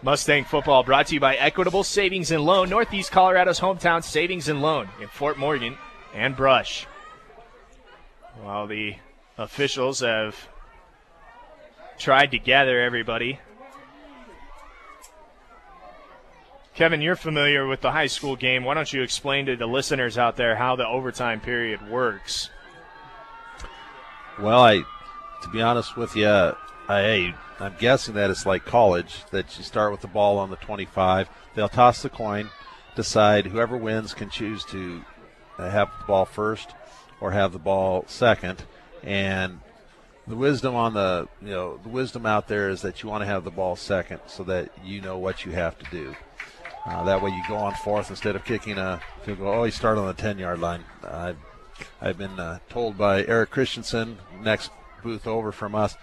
Mustang football brought to you by Equitable Savings and Loan, Northeast Colorado's hometown savings and loan in Fort Morgan and Brush. While the officials have tried to gather everybody. Kevin, you're familiar with the high school game. Why don't you explain to the listeners out there how the overtime period works? Well, to be honest with you, I'm guessing that it's like college, that you start with the ball on the 25. They'll toss the coin, decide whoever wins can choose to have the ball first or have the ball second. And the wisdom the wisdom out there is that you want to have the ball second so that you know what you have to do. That way you go on fourth instead of kicking a field goal. Oh, you start on the 10-yard line. I've been told by Eric Christensen, next booth over from us,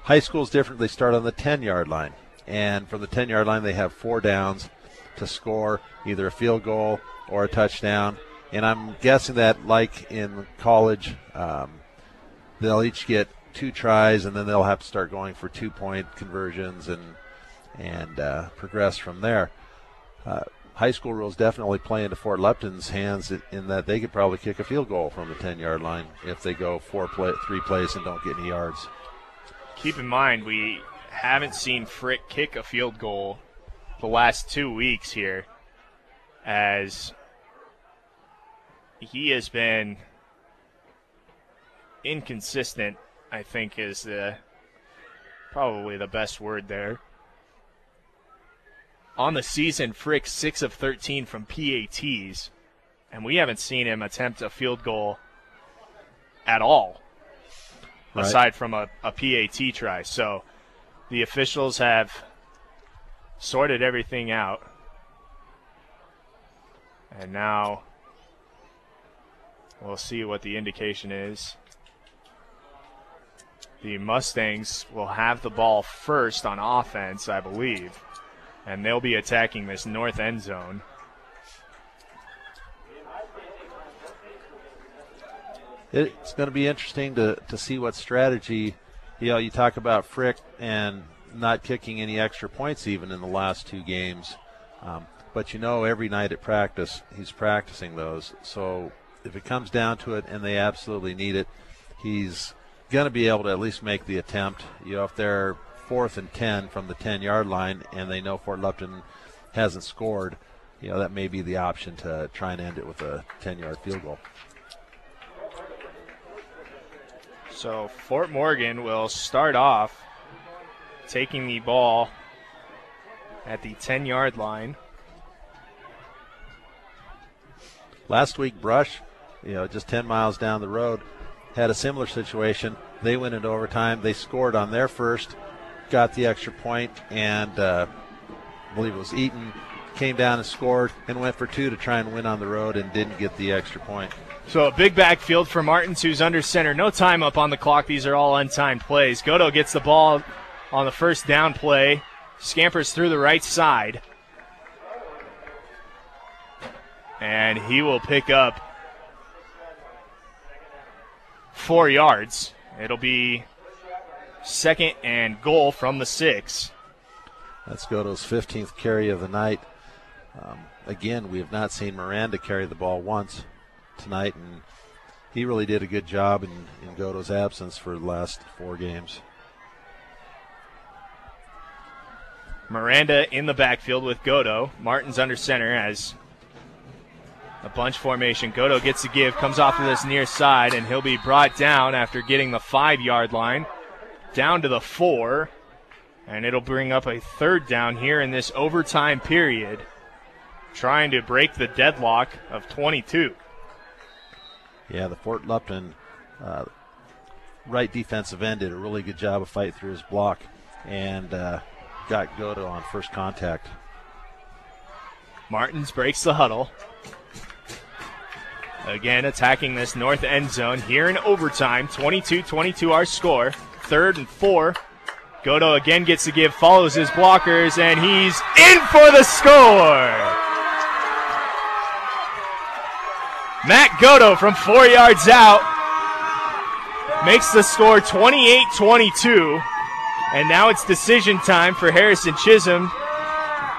high school is different. They start on the 10-yard line. And from the 10-yard line, they have 4 downs to score either a field goal or a touchdown. And I'm guessing that, like in college, they'll each get 2 tries, and then they'll have to start going for 2-point conversions and progress from there. High school rules definitely play into Fort Lupton's hands in that they could probably kick a field goal from the 10-yard line if they go 3 plays and don't get any yards. Keep in mind, we haven't seen Frick kick a field goal the last 2 weeks here, as he has been inconsistent, I think is probably the best word there. On the season, Frick 6 of 13 from PATs, and we haven't seen him attempt a field goal at all, right, aside from a PAT try. So the officials have sorted everything out, and now we'll see what the indication is. The Mustangs will have the ball first on offense, I believe, and they'll be attacking this north end zone. It's going to be interesting to see what strategy, you talk about Frick and not kicking any extra points even in the last 2 games. But every night at practice, he's practicing those. So if it comes down to it and they absolutely need it, he's going to be able to at least make the attempt. If they're 4th and 10 from the 10-yard line and they know Fort Lupton hasn't scored, that may be the option to try and end it with a 10-yard field goal. So Fort Morgan will start off taking the ball at the 10-yard line. Last week, Brush, just 10 miles down the road, had a similar situation. They went into overtime. They scored on their first, got the extra point, and I believe it was Eaton came down and scored and went for 2 to try and win on the road and didn't get the extra point. So a big backfield for Martins, who's under center. No time up on the clock. These are all untimed plays. Godo gets the ball on the first down play, scampers through the right side, and he will pick up 4 yards. It'll be 2nd and goal from the 6. That's Godo's 15th carry of the night. Again, we have not seen Miranda carry the ball once tonight, and he really did a good job in Godo's absence for the last 4 games. Miranda in the backfield with Godo. Martin's under center as a bunch formation. Godo gets the give, comes off to this near side, and he'll be brought down after getting the 5-yard line, down to the 4, and it'll bring up a 3rd down here in this overtime period, trying to break the deadlock of 22. Yeah, the Fort Lupton right defensive end did a really good job of fighting through his block and got Godo on first contact. Martins breaks the huddle. Again, attacking this north end zone here in overtime. 22-22 our score. 3rd and 4. Godo again gets the give, follows his blockers, and he's in for the score! Matt Godo from 4 yards out makes the score 28-22. And now it's decision time for Harrison Chisholm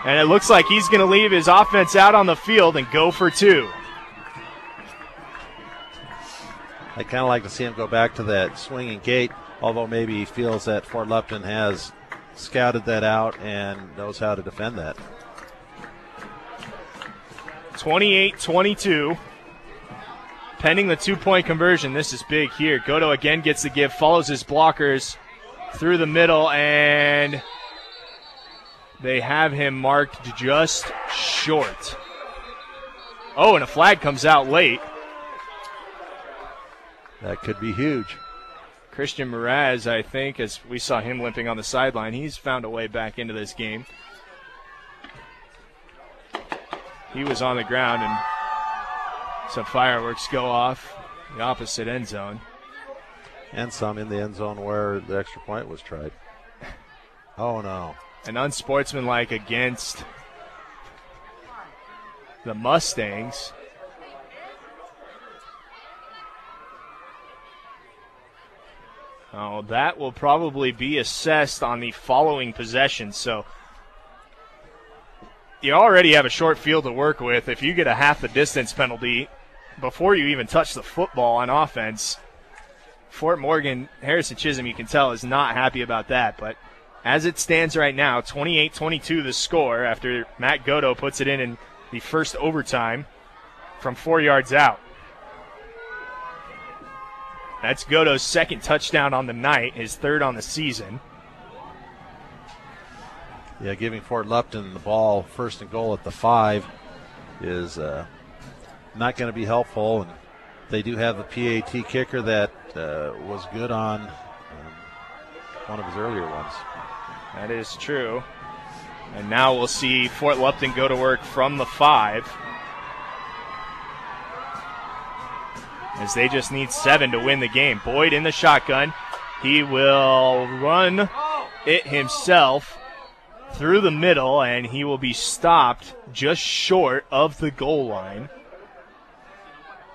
And it looks like he's going to leave his offense out on the field and go for 2. I kind of like to see him go back to that swinging gait, although maybe he feels that Fort Lupton has scouted that out and knows how to defend that. 28-22. Pending the 2-point conversion, this is big here. Godo again gets the give, follows his blockers through the middle, and they have him marked just short. Oh, and a flag comes out late. That could be huge. Christian Mraz, I think, as we saw him limping on the sideline, he's found a way back into this game. He was on the ground, and some fireworks go off the opposite end zone. And some in the end zone where the extra point was tried. Oh, no. And unsportsmanlike against the Mustangs. Oh, that will probably be assessed on the following possession. So you already have a short field to work with. If you get a half the distance penalty before you even touch the football on offense, Fort Morgan, Harrison Chisholm, you can tell, is not happy about that. But as it stands right now, 28-22 the score after Matt Godo puts it in the first overtime from 4 yards out. That's Godo's second touchdown on the night, his third on the season. Yeah, giving Fort Lupton the ball first and goal at the 5 is not going to be helpful. And they do have the PAT kicker that was good on one of his earlier ones. That is true. And now we'll see Fort Lupton go to work from the 5. As they just need 7 to win the game. Boyd in the shotgun. He will run it himself through the middle, and he will be stopped just short of the goal line.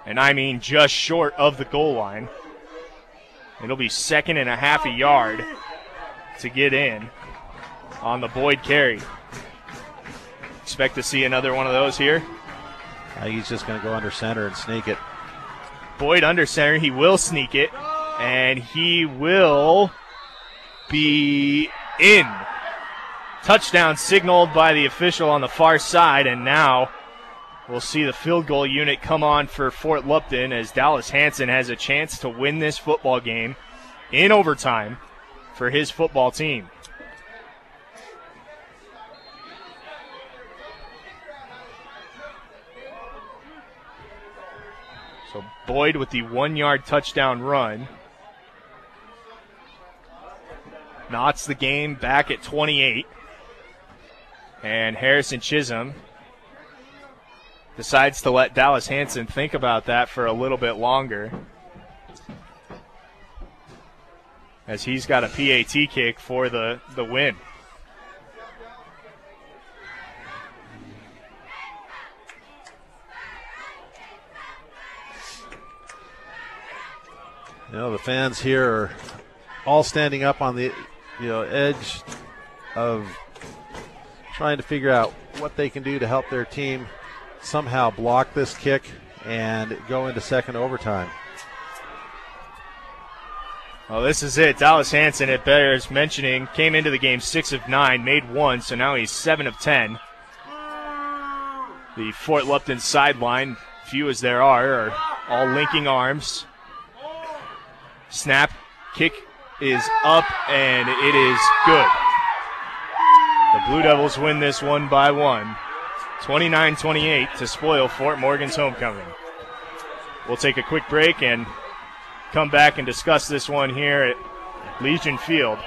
And I mean just short of the goal line. It'll be 2nd and a half a yard to get in on the Boyd carry. Expect to see another one of those here. He's just going to go under center and sneak it. Boyd under center. He will sneak it, and he will be in. Touchdown signaled by the official on the far side, and now we'll see the field goal unit come on for Fort Lupton as Dallas Hansen has a chance to win this football game in overtime for his football team. So Boyd with the 1-yard touchdown run knots the game back at 28. And Harrison Chisholm decides to let Dallas Hansen think about that for a little bit longer, as he's got a PAT kick for the win. You know, the fans here are all standing up on the edge of trying to figure out what they can do to help their team somehow block this kick and go into second overtime. Well, this is it. Dallas Hansen, it bears mentioning, came into the game 6 of 9, made 1, so now he's 7 of 10. The Fort Lupton sideline, few as there are all linking arms. Snap, kick is up, and it is good. The Blue Devils win this one by 1, 29-28 to spoil Fort Morgan's homecoming. We'll take a quick break and come back and discuss this one here at Legion Field.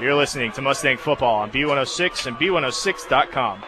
You're listening to Mustang Football on B106 and B106.com.